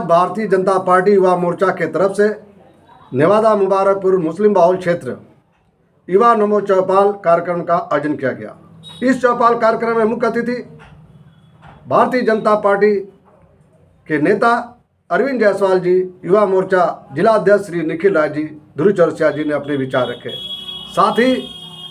Bharatiya Janata party Yuva Morcha के तरफ से नेवादा मुबारकपुर मुस्लिम बहुल क्षेत्र युवा नमो चौपाल कार्यक्रम का आयोजन किया गया। इस चौपाल कार्यक्रम में मुख्य अतिथि भारतीय जनता पार्टी के नेता अरविंद जायसवाल जी, युवा मोर्चा जिला अध्यक्ष श्री निखिल राज जी, ध्रुव चौरसिया जी ने अपने विचार रखे। साथ ही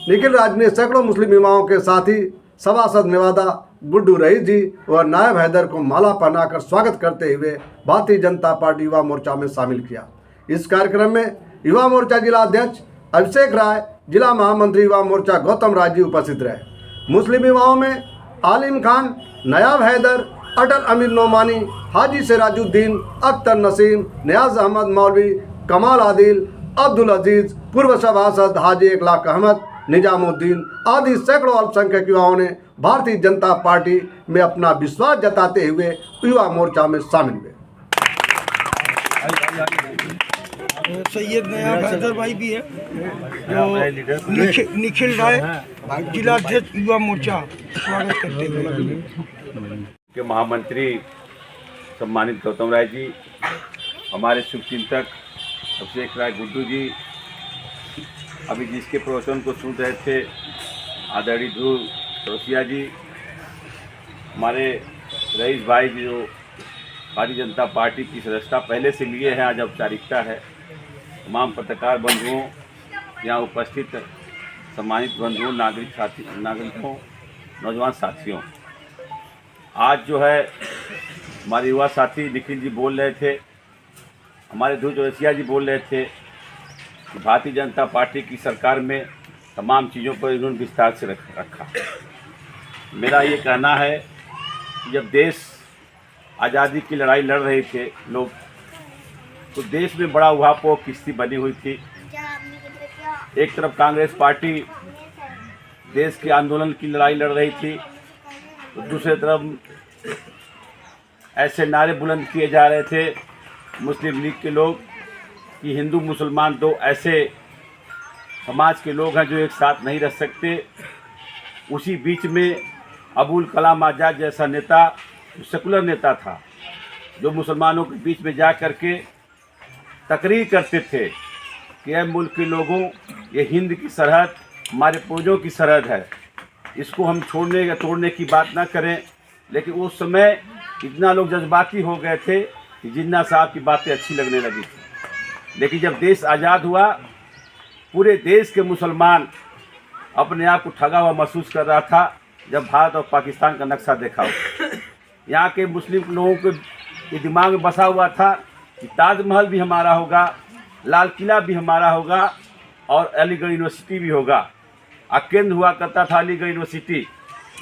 निखिल राज ने सैकड़ों मुस्लिम युवाओं के साथ ही सभासद नेवादा गुड्डू रईस जी व नायब हैदर को माला पहनाकर स्वागत करते हुए भारतीय जनता पार्टी युवा मोर्चा में शामिल किया। इस कार्यक्रम में युवा मोर्चा जिला अध्यक्ष अभिषेक राय, जिला महामंत्री युवा मोर्चा गौतम राज जी उपस्थित रहे। मुस्लिम युवाओं में आलिम खान, नायब हैदर, अटल अमीर नोमानी, हाजी सिराजुद्दीन, अख्तर नसीम, नियाज अहमद मौलवी, कमाल आदिल, अब्दुल अजीज, पूर्व सभासद हाजी इकलाक अहमद, निजामुद्दीन आदि सैकड़ों अल्पसंख्यक युवाओं ने भारतीय जनता पार्टी में अपना विश्वास जताते हुए युवा मोर्चा में शामिल हुए। सैयद नयाब हैदर भाई भी है, जो निखिल राय जिला अध्यक्ष युवा मोर्चा स्वागत करते हुए के महामंत्री सम्मानित गौतम राय जी, हमारे शुभचिंतक अभिषेक राय गुड्डू जी, अभी जिसके प्रवचन को सुन रहे थे आदरणीय ध्रुव चौरसिया जी, हमारे रईस भाई जी जो भारतीय जनता पार्टी की सदस्यता पहले से लिए हैं, आज औपचारिकता है। तमाम पत्रकार बंधुओं, यहाँ उपस्थित सम्मानित बंधुओं, नागरिकों, नौजवान साथियों, आज जो है हमारे युवा साथी निखिल जी बोल रहे थे, हमारे ध्रुव चौरसिया जी बोल रहे थे कि भारतीय जनता पार्टी की सरकार में तमाम चीज़ों पर इन्होंने विस्तार से रखा। मेरा ये कहना है कि जब देश आज़ादी की लड़ाई लड़ रहे थे लोग, तो देश में बड़ा उहापोह की स्थिति बनी हुई थी। एक तरफ कांग्रेस पार्टी देश के आंदोलन की लड़ाई लड़ रही थी, तो दूसरी तरफ ऐसे नारे बुलंद किए जा रहे थे मुस्लिम लीग के लोग कि हिंदू मुसलमान दो ऐसे समाज के लोग हैं जो एक साथ नहीं रह सकते। उसी बीच में अबुल कलाम आज़ाद जैसा नेता, सेकुलर नेता था, जो मुसलमानों के बीच में जा कर के तकरीर करते थे कि ऐ मुल्क के लोगों, ये हिंद की सरहद हमारे पूर्वजों की सरहद है, इसको हम छोड़ने या तोड़ने की बात ना करें। लेकिन उस समय इतना लोग जज्बाती हो गए थे कि जिन्ना साहब की बातें अच्छी लगने लगी थी। लेकिन जब देश आज़ाद हुआ, पूरे देश के मुसलमान अपने आप को ठगा हुआ महसूस कर रहा था जब भारत और पाकिस्तान का नक्शा देखा हो। यहाँ के मुस्लिम लोगों के दिमाग में बसा हुआ था कि ताजमहल भी हमारा होगा, लाल किला भी हमारा होगा और अलीगढ़ यूनिवर्सिटी भी होगा। केंद्र हुआ करता था अलीगढ़ यूनिवर्सिटी।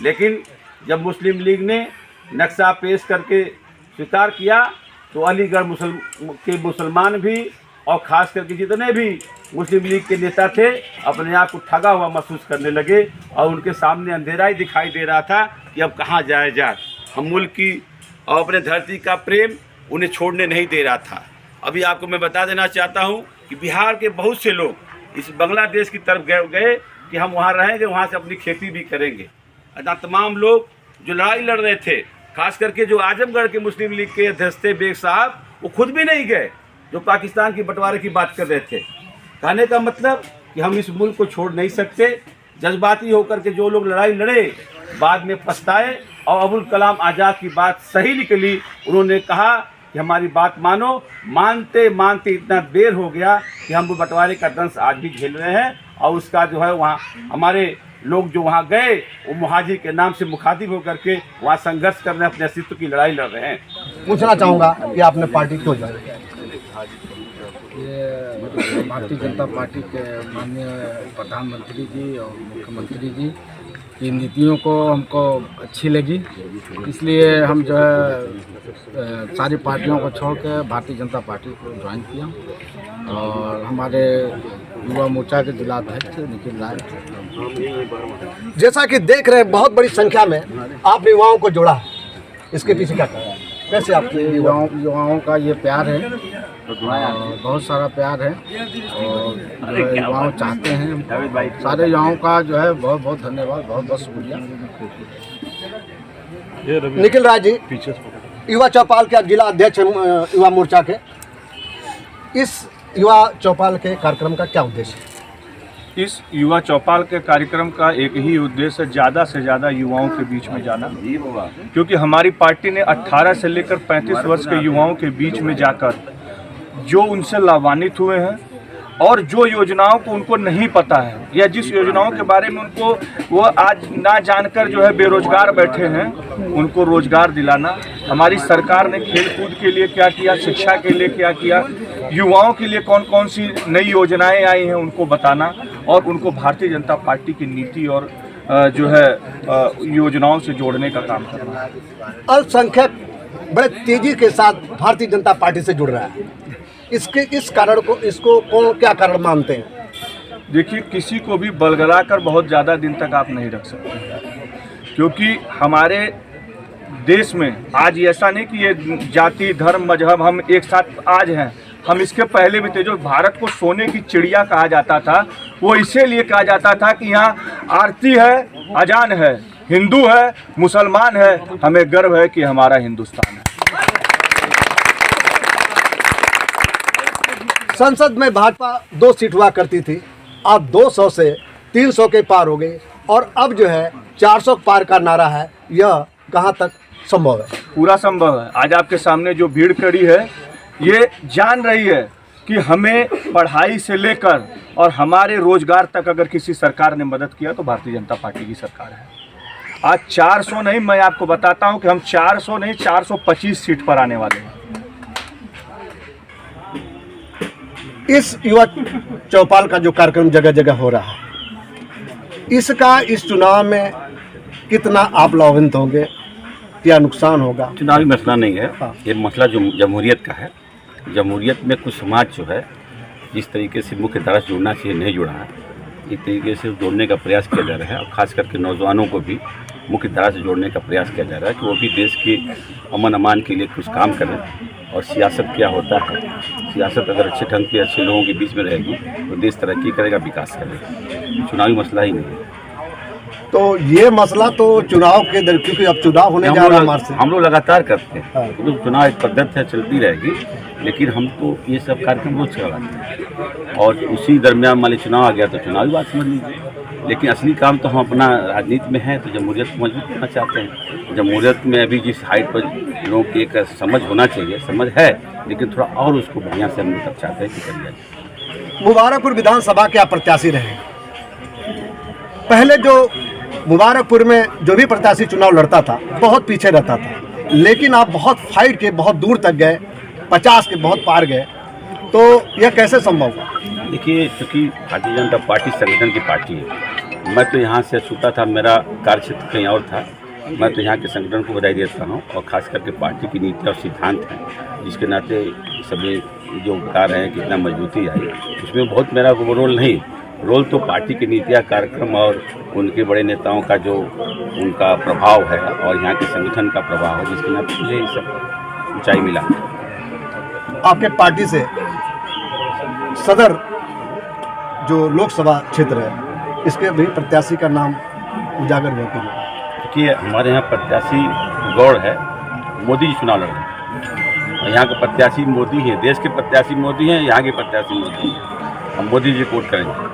लेकिन जब मुस्लिम लीग ने नक्शा पेश करके स्वीकार किया, तो अलीगढ़ के मुसलमान भी और ख़ास करके जितने भी मुस्लिम लीग के नेता थे अपने आप को ठगा हुआ महसूस करने लगे और उनके सामने अंधेरा ही दिखाई दे रहा था कि अब कहाँ जाया जाए। हम मुल्क की और अपने धरती का प्रेम उन्हें छोड़ने नहीं दे रहा था। अभी आपको मैं बता देना चाहता हूँ कि बिहार के बहुत से लोग इस बांग्लादेश की तरफ गए कि हम वहाँ रहेंगे, वहाँ से अपनी खेती भी करेंगे। तमाम लोग जो लड़ाई लड़ रहे थे, खास करके जो आजमगढ़ के मुस्लिम लीग के अध्यक्ष थे बेग साहब, वो खुद भी नहीं गए, जो पाकिस्तान की बंटवारे की बात कर रहे थे। कहने का मतलब कि हम इस मुल्क को छोड़ नहीं सकते। जज्बाती होकर के जो लोग लड़ाई लड़े बाद में पछताए और अबुल कलाम आज़ाद की बात सही निकली। उन्होंने कहा कि हमारी बात मानो। मानते मानते इतना देर हो गया कि हम वो बंटवारे का दंश आज भी झेल रहे हैं और उसका जो है वहाँ हमारे लोग जो वहाँ गए वो मुहाजिर के नाम से मुखातिब होकर के वहाँ संघर्ष कर रहे हैं, अपने अस्तित्व की लड़ाई लड़ रहे हैं। पूछना चाहूँगा कि आपने पार्टी क्यों ज्वाइन किया? ये भारतीय जनता पार्टी के माननीय प्रधानमंत्री जी और मुख्यमंत्री जी की नीतियों को हमको अच्छी लगी, इसलिए हम जो है सारी पार्टियों को छोड़ के भारतीय जनता पार्टी को ज्वाइन किया। और हमारे युवा मोर्चा के जिला अध्यक्ष निखिल राय, जैसा कि देख रहे हैं बहुत बड़ी संख्या में आपने युवाओं को जोड़ा है, इसके पीछे क्या कारण है? कैसे आपके युवाओं का ये प्यार है, बहुत सारा प्यार है और जो है युवाओं चाहते हैं। सारे युवाओं का जो है बहुत बहुत धन्यवाद, बहुत बहुत शुक्रिया। निखिल राय जी, युवा चौपाल के जिला अध्यक्ष हैं युवा मोर्चा के। इस युवा चौपाल के कार्यक्रम का क्या उद्देश्य है? इस युवा चौपाल के कार्यक्रम का एक ही उद्देश्य है, ज़्यादा से ज़्यादा युवाओं के बीच में जाना, क्योंकि हमारी पार्टी ने 18 से लेकर 35 वर्ष के युवाओं के बीच में जाकर जो उनसे लाभान्वित हुए हैं और जो योजनाओं को उनको नहीं पता है या जिस योजनाओं के बारे में उनको वो आज ना जानकर जो है बेरोजगार बैठे हैं, उनको रोजगार दिलाना। हमारी सरकार ने खेल कूद के लिए क्या किया, शिक्षा के लिए क्या किया, युवाओं के लिए कौन कौन सी नई योजनाएं आई हैं उनको बताना और उनको भारतीय जनता पार्टी की नीति और जो है योजनाओं से जोड़ने का काम करना है। अल्पसंख्यक बड़े तेजी के साथ भारतीय जनता पार्टी से जुड़ रहा है, इस कारण को इसको कौन क्या कारण मानते हैं? देखिए, किसी को भी बलगला कर बहुत ज़्यादा दिन तक आप नहीं रख सकते, क्योंकि हमारे देश में आज ऐसा नहीं कि ये जाति धर्म मजहब हम एक साथ आज हैं, हम इसके पहले भी थे। जो भारत को सोने की चिड़िया कहा जाता था वो इसीलिए कहा जाता था कि यहाँ आरती है, अजान है, हिंदू है, मुसलमान है, हमें गर्व है कि हमारा हिंदुस्तान है। संसद में भाजपा 2 सीट हुआ करती थी, अब 200 से 300 के पार हो गई और अब जो है 400 पार का नारा है। यह कहाँ तक संभव है? पूरा संभव है। आज आपके सामने जो भीड़ खड़ी है ये जान रही है कि हमें पढ़ाई से लेकर और हमारे रोजगार तक अगर किसी सरकार ने मदद किया तो भारतीय जनता पार्टी की सरकार है। आज 400 नहीं, मैं आपको बताता हूं कि हम 400 नहीं 425 सीट पर आने वाले हैं। इस युवा चौपाल का जो कार्यक्रम जगह जगह हो रहा है, इसका इस चुनाव में कितना आप लाभान्वित होंगे, क्या नुकसान होगा? चुनावी मसला नहीं है, ये मसला जो जमहूरियत का है। जमहूरियत में कुछ समाज जो है जिस तरीके से मुख्य धारा से जुड़ना चाहिए नहीं जुड़ा है, इस तरीके से जोड़ने का प्रयास किया जा रहा है और ख़ास करके नौजवानों को भी मुख्य धारा से जोड़ने का प्रयास किया जा रहा है कि वो भी देश के अमन अमान के लिए कुछ काम करें। और सियासत क्या होता है, सियासत अगर अच्छे ढंग के अच्छे लोगों के बीच में रहेगी तो देश तरक्की करेगा, विकास करेगा। चुनावी मसला ही नहीं है। तो ये मसला तो चुनाव के दर, क्योंकि अब चुनाव होने जा रहा है हमारे से, हम लोग लगातार करते हैं। हाँ। तो चुनाव एक पद्धति है, चलती रहेगी, लेकिन हम तो ये सब कार्यक्रम रोज चलाते हैं और उसी दरमियान मान लीजिए चुनाव आ गया तो चुनावी बात समझ लीजिए। लेकिन असली काम तो हम अपना राजनीति में है, तो जमहूरियत को मजबूत करना चाहते हैं। जमहूरियत में अभी जिस हाइट पर लोगों की एक समझ होना चाहिए, समझ है, लेकिन थोड़ा और उसको बढ़िया से हम तक चाहते हैं कि कर लिया जाए। मुबारकपुर विधानसभा के आप प्रत्याशी रहे। पहले जो मुबारकपुर में जो भी प्रत्याशी चुनाव लड़ता था बहुत पीछे रहता था, लेकिन आप बहुत फाइट के बहुत दूर तक गए, 50 के बहुत पार गए, तो यह कैसे संभव हुआ? देखिए, चूँकि भारतीय जनता पार्टी संगठन की पार्टी है, मैं तो यहाँ से छूटा था, मेरा कार्यक्षेत्र कहीं और था। मैं तो यहाँ के संगठन को बधाई देता हूँ और ख़ास करके पार्टी की नीति और सिद्धांत हैं, जिसके नाते सभी जो बता रहे हैं कितना मजबूती आई, उसमें बहुत मेरा वो रोल नहीं। रोल तो पार्टी की नीतियाँ, कार्यक्रम और उनके बड़े नेताओं का जो उनका प्रभाव है और यहाँ के संगठन का प्रभाव है, जिसके नाते मुझे ये सब ऊंचाई मिला। आपके पार्टी से सदर जो लोकसभा क्षेत्र है, इसके भी प्रत्याशी का नाम उजागर हुआ कि देखिए, हमारे यहाँ प्रत्याशी गौड़ है, मोदी जी चुनाव लड़ रहे हैं। यहाँ के प्रत्याशी मोदी हैं, देश के प्रत्याशी मोदी हैं, यहाँ के प्रत्याशी मोदी हैं। हम मोदी जी को वोट करेंगे।